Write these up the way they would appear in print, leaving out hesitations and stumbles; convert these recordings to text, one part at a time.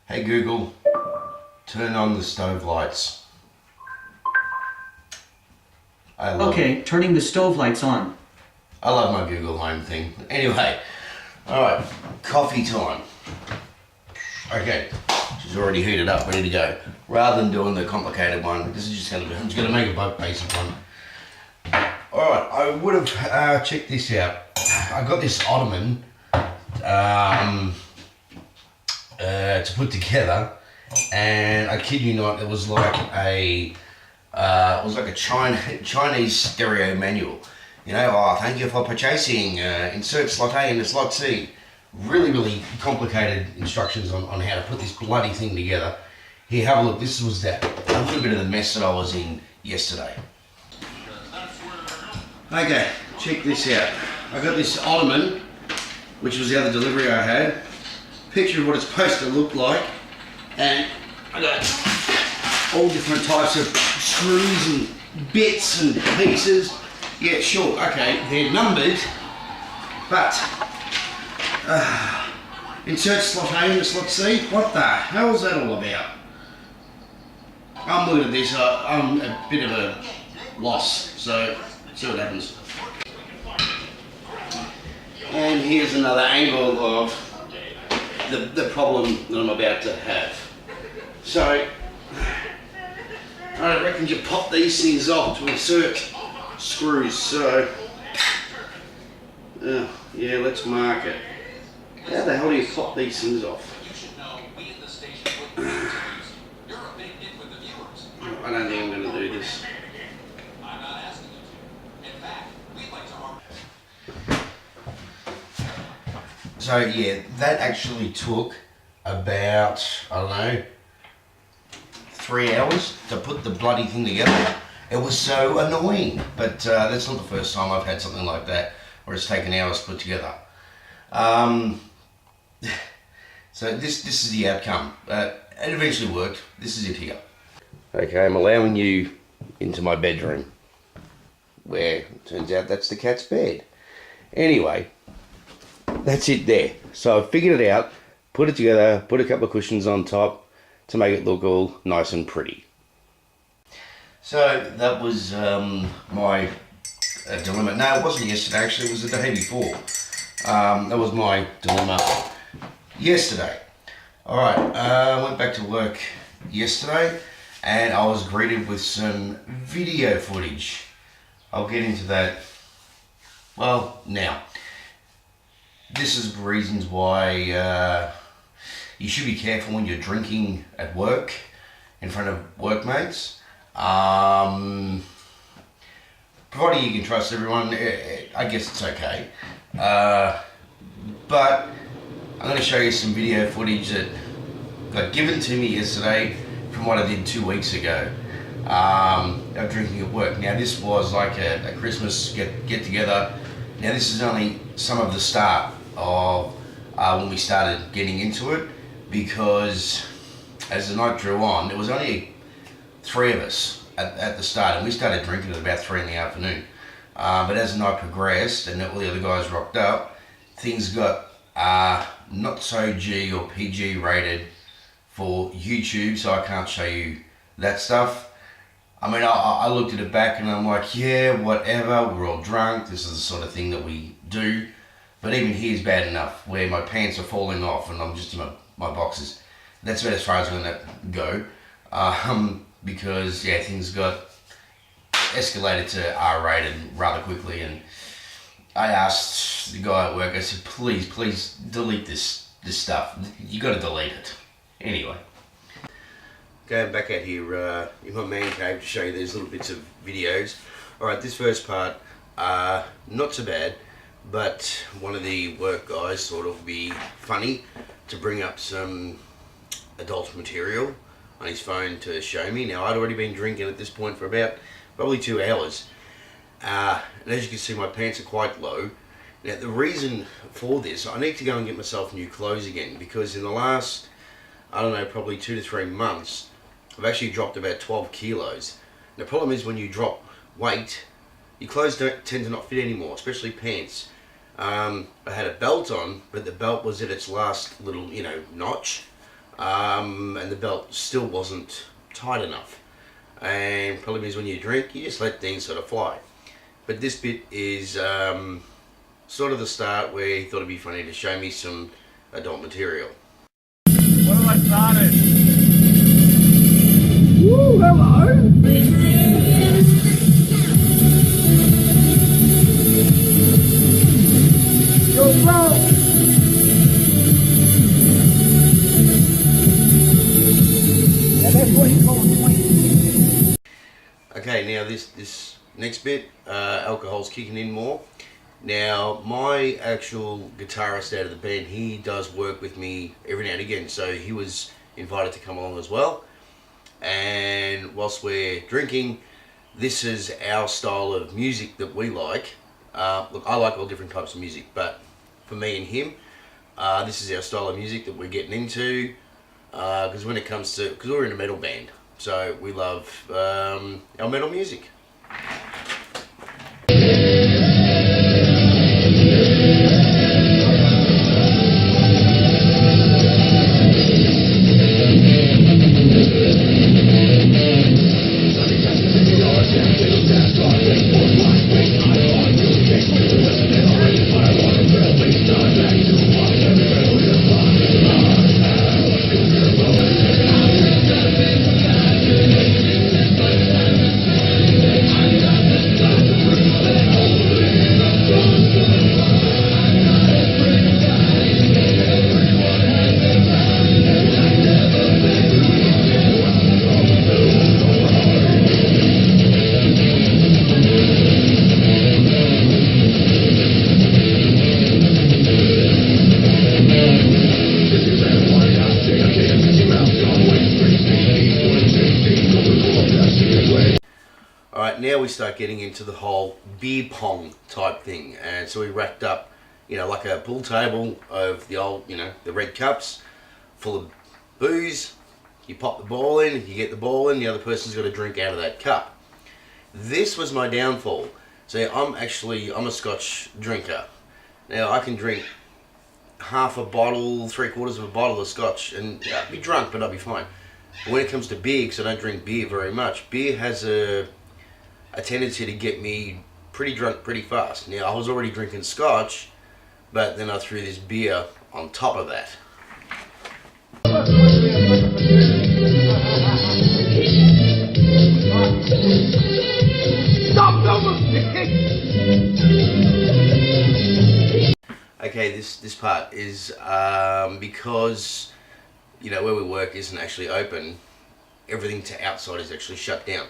Hey Google, turn on the stove lights. Okay, turning the stove lights on. I love my Google Home thing. Anyway, alright, coffee time. Okay, she's already heated up, ready to go. Rather than doing the complicated one, this is just going to be, I'm just going to make a basic one. Alright, I would have checked this out. I got this ottoman to put together, and I kid you not, it was like a Chinese stereo manual. You know, oh, thank you for purchasing, insert slot A into slot C. Really complicated instructions on how to put this bloody thing together. Here, have a look. This was a little bit of the mess that I was in yesterday. Okay, check this out. I got this ottoman, which was the other delivery I had. Picture of what it's supposed to look like, and I got all different types of screws and bits and pieces. Yeah, sure, okay, they're numbered, but insert slot A into slot C. What the hell is that all about? I'm looking at this, I'm a bit of a loss, so see what happens. And here's another angle of the problem that I'm about to have. So, I reckon you pop these things off to insert screws. So, yeah, let's mark it. How the hell do you pop these things off? I don't think I'm going to do this. So yeah, that actually took about, I don't know, 3 hours to put the bloody thing together. It was so annoying, but that's not the first time I've had something like that where it's taken hours to put together. So this is the outcome. It eventually worked. This is it here. Okay, I'm allowing you into my bedroom, where it turns out that's the cat's bed. Anyway, that's it there. So I figured it out, put it together, put a couple of cushions on top to make it look all nice and pretty. So that was my dilemma. No, it wasn't yesterday actually, it was the day before. That was my dilemma yesterday. Alright, I went back to work yesterday and I was greeted with some video footage. I'll get into that, well, now. This is reasons why you should be careful when you're drinking at work in front of workmates. Provided you can trust everyone, I guess it's okay. But I'm going to show you some video footage that got given to me yesterday from what I did 2 weeks ago of drinking at work. Now this was like a Christmas get together. Now this is only some of the start of when we started getting into it, because as the night drew on, there was only 3 of us at the start, and we started drinking at about 3 in the afternoon. But as the night progressed and all the other guys rocked up, things got not so G or PG rated for YouTube, so I can't show you that stuff. I mean, I looked at it back and I'm like, yeah, whatever, we're all drunk, this is the sort of thing that we do. But even here's bad enough, where my pants are falling off and I'm just in my boxes. That's about as far as I'm going to go. Because, yeah, things got escalated to R-rated rather quickly. And I asked the guy at work, I said, please delete this stuff. You got to delete it. Anyway. Going back out here in my man cave to show you these little bits of videos. Alright, this first part, not so bad, but one of the work guys thought it would be funny to bring up some adult material on his phone to show me. Now I'd already been drinking at this point for about probably 2 hours. And as you can see, my pants are quite low. Now the reason for this, I need to go and get myself new clothes again, because in the last, I don't know, probably 2 to 3 months, I've actually dropped about 12 kilos. And the problem is when you drop weight, your clothes don't tend to not fit anymore, especially pants. I had a belt on, but the belt was at its last little, notch. and the belt still wasn't tight enough. And problem is, when you drink, you just let things sort of fly. But this bit is sort of the start where he thought it'd be funny to show me some adult material. What have I started? Woo, hello! Yo, bro! Yeah, that's what you call a point. Okay, now this next bit, alcohol's kicking in more. Now, my actual guitarist out of the band, he does work with me every now and again, so he was invited to come along as well. And whilst we're drinking, this is our style of music that we like. Look, I like all different types of music, but for me and him, this is our style of music that we're getting into. Because when it comes to, because we're in a metal band, so we love our metal music. Alright, now we start getting into the whole beer pong type thing, and so we racked up, like a pool table of the old, the red cups full of booze. You pop the ball in, you get the ball in, the other person's got to drink out of that cup. This was my downfall. So I'm a Scotch drinker. Now I can drink half a bottle, 3/4 of a bottle of Scotch and I'd be drunk, but I'll be fine. But when it comes to beer, because I don't drink beer very much, beer has a tendency to get me pretty drunk pretty fast. Now I was already drinking Scotch, but then I threw this beer on top of that. Okay, this part is because where we work isn't actually open. Everything to outside is actually shut down.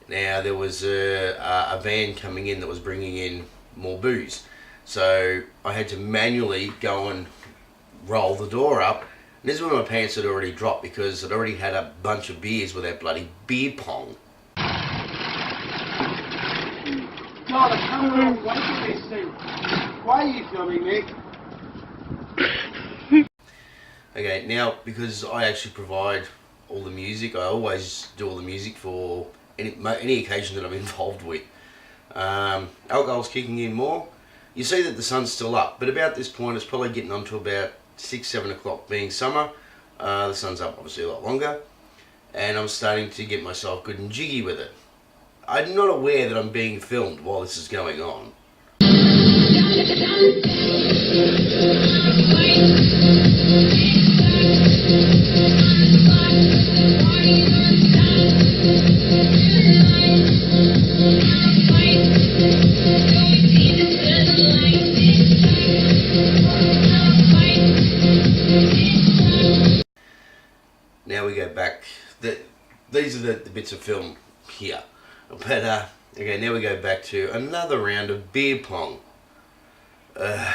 Now there was a van coming in that was bringing in more booze, so I had to manually go and roll the door up. And this is when my pants had already dropped because I'd already had a bunch of beers with that bloody beer pong. God, I can't remember what this thing. Why are you filming me? Okay, now because I actually provide all the music, I always do all the music for any occasion that I'm involved with. Alcohol's kicking in more. You see that the sun's still up, but about this point it's probably getting on to about 6-7 o'clock. Being summer, the sun's up obviously a lot longer, and I'm starting to get myself good and jiggy with it. I'm not aware that I'm being filmed while this is going on. Now we go back. These are the bits of film here. But, okay, now we go back to another round of beer pong. I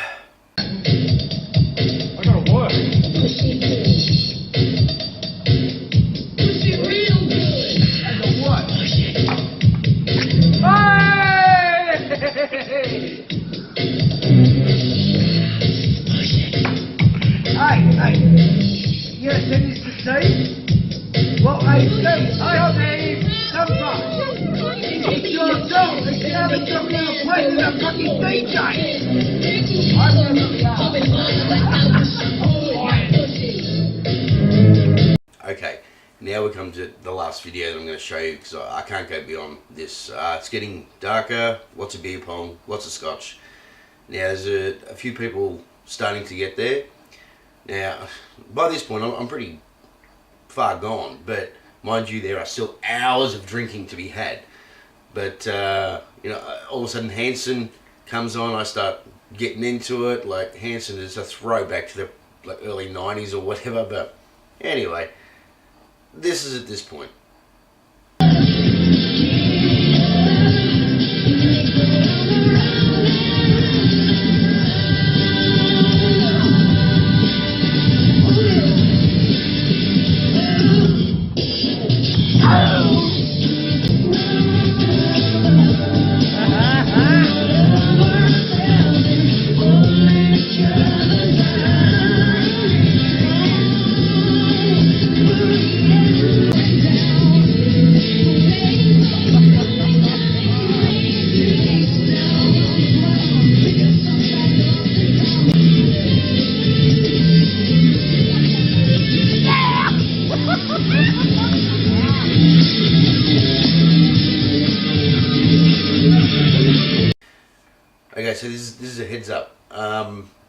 gotta work. Push it real good. And the what? Hey! You got things to say? What I say? I mean, sometimes. It's your song. It's the other song in the place with a fucking DJ. I'm gonna look out. now we come to the last video that I'm going to show you, because I can't go beyond this. It's getting darker, lots of beer pong, lots of scotch. Now there's a few people starting to get there. Now by this point I'm pretty far gone, but mind you, there are still hours of drinking to be had. But you know, all of a sudden Hanson comes on, I start getting into it. Like, Hanson is a throwback to the early 90s or whatever, but anyway, this is at this point. Okay, so this is a heads up.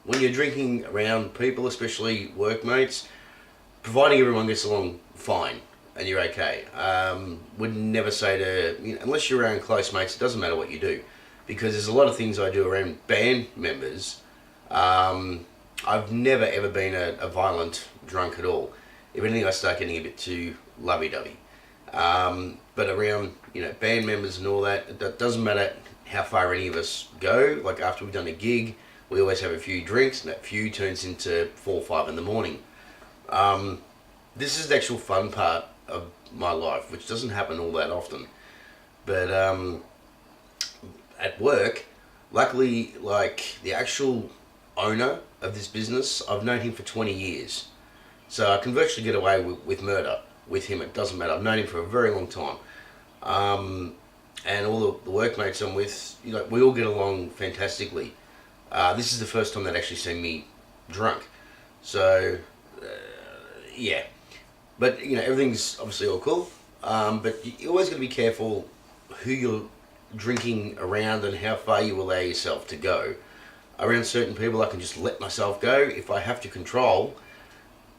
When you're drinking around people, especially workmates, providing everyone gets along fine and you're okay, would never say to, you know, unless you're around close mates, it doesn't matter what you do, because there's a lot of things I do around band members. I've never ever been a violent drunk at all. If anything, I start getting a bit too lovey-dovey. But around, you know, band members and all that, it doesn't matter how far any of us go. Like, after we've done a gig, we always have a few drinks, and that few turns into 4 or 5 in the morning. This is the actual fun part of my life, which doesn't happen all that often. But at work, luckily, like, the actual owner of this business, I've known him for 20 years. So I can virtually get away with murder with him. It doesn't matter. I've known him for a very long time. And all the workmates I'm with, you know, we all get along fantastically. This is the first time they'd actually seen me drunk. So, yeah. But, you know, everything's obviously all cool. But you always got to be careful who you're drinking around and how far you allow yourself to go. Around certain people, I can just let myself go. If I have to control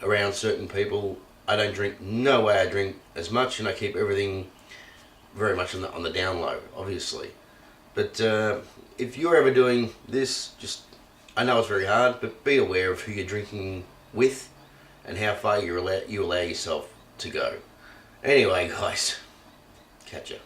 around certain people, I don't drink. No way I drink as much, and I keep everything very much on the down low, obviously. But if you're ever doing this, just, I know it's very hard, but be aware of who you're drinking with and how far you allow yourself to go. Anyway, guys, catch ya.